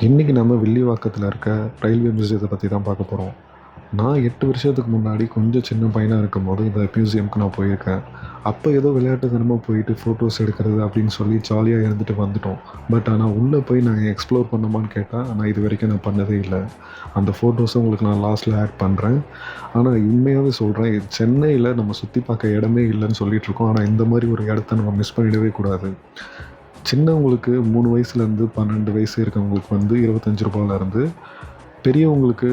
இன்றைக்கி நம்ம வில்லிவாக்கத்தில் இருக்க ரயில்வே மியூசியத்தை பற்றி தான் பார்க்க போகிறோம். நான் 8 வருஷத்துக்கு முன்னாடி கொஞ்சம் சின்ன பையனாக இருக்கும்போது இந்த மியூசியமுக்கு நான் போயிருக்கேன். அப்போ ஏதோ விளையாட்டுத்தனமா போயிட்டு ஃபோட்டோஸ் எடுக்கிறது அப்படின்னு சொல்லி ஜாலியாக இருந்துட்டு வந்துட்டோம். ஆனால் உள்ளே போய் நாங்கள் எக்ஸ்ப்ளோர் பண்ணோமான்னு கேட்டால் நான் இது வரைக்கும் நான் பண்ணதே இல்லை. அந்த ஃபோட்டோஸை உங்களுக்கு நான் லாஸ்ட்டில் ஆட் பண்ணுறேன். ஆனால் உண்மையாகவே சொல்கிறேன், சென்னையில் நம்ம சுற்றி பார்க்க இடமே இல்லைன்னு சொல்லிகிட்ருக்கோம். ஆனால் இந்த மாதிரி ஒரு இடத்த நம்ம மிஸ் பண்ணிடவே கூடாது. சின்னவங்களுக்கு 3 வயசுலேருந்து 12 வயசு இருக்கவங்களுக்கு வந்து ரூ. 25லேருந்து, பெரியவங்களுக்கு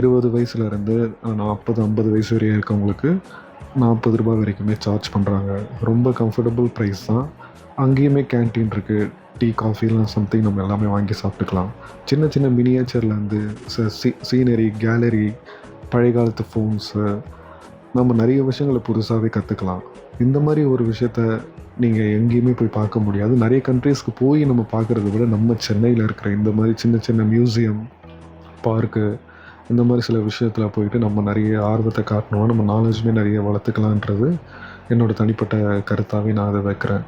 20 வயசுலேருந்து 40, 50 வயசு வரையும் இருக்கவங்களுக்கு ரூ. 40 வரைக்குமே சார்ஜ் பண்ணுறாங்க. ரொம்ப கம்ஃபர்டபுள் ப்ரைஸ் தான். அங்கேயுமே கேன்டீன் இருக்குது. டீ, காஃபிலாம் சம்திங் நம்ம எல்லாமே வாங்கி சாப்பிட்டுக்கலாம். சின்ன சின்ன மினியேச்சர்லேருந்து சீனரி, கேலரி, பழைய காலத்து ஃபோன்ஸு, நம்ம நிறைய விஷயங்களை புதுசாகவே கற்றுக்கலாம். இந்த மாதிரி ஒரு விஷயத்த நீங்கள் எங்கேயுமே போய் பார்க்க முடியாது. நிறைய கண்ட்ரீஸ்க்கு போய் நம்ம பார்க்குறத விட நம்ம சென்னையில் இருக்கிற இந்த மாதிரி சின்ன சின்ன மியூசியம், பார்க்கு, இந்த மாதிரி சில விஷயத்தில் போயிட்டு நம்ம நிறைய ஆர்வத்தை காட்டணும், நம்ம நாலேஜுமே நிறைய வளர்த்துக்கலான்றது என்னோடய தனிப்பட்ட கருத்தாகவே நான் அதை வைக்கிறேன்.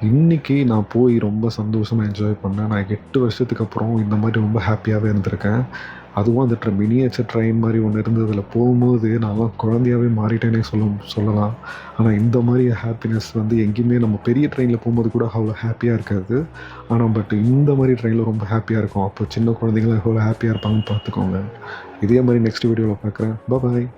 இன்றைக்கி நான் போய் ரொம்ப சந்தோஷமாக என்ஜாய் பண்ணேன். நான் 8 வருஷத்துக்கு அப்புறம் இந்த மாதிரி ரொம்ப ஹாப்பியாகவே இருந்திருக்கேன். அதுவும் அந்த மினியேச்சர் ட்ரெயின் மாதிரி ஒன்று இருந்ததில் போகும்போது நான்லாம் குழந்தையாகவே மாறிட்டேனே சொல்லலாம். ஆனால் இந்த மாதிரி ஹாப்பினஸ் வந்து எங்கேயுமே நம்ம பெரிய ட்ரெயினில் போகும்போது கூட அவ்வளோ ஹாப்பியாக இருக்காது. ஆனால் இந்த மாதிரி ட்ரெயினில் ரொம்ப ஹாப்பியாக இருக்கும். அப்போ சின்ன குழந்தைங்களாம் எவ்வளோ ஹாப்பியாக இருப்பாங்கன்னு பார்த்துக்கோங்க. இதே மாதிரி நெக்ஸ்ட் வீடியோவில் பார்க்குறேன். பாய்.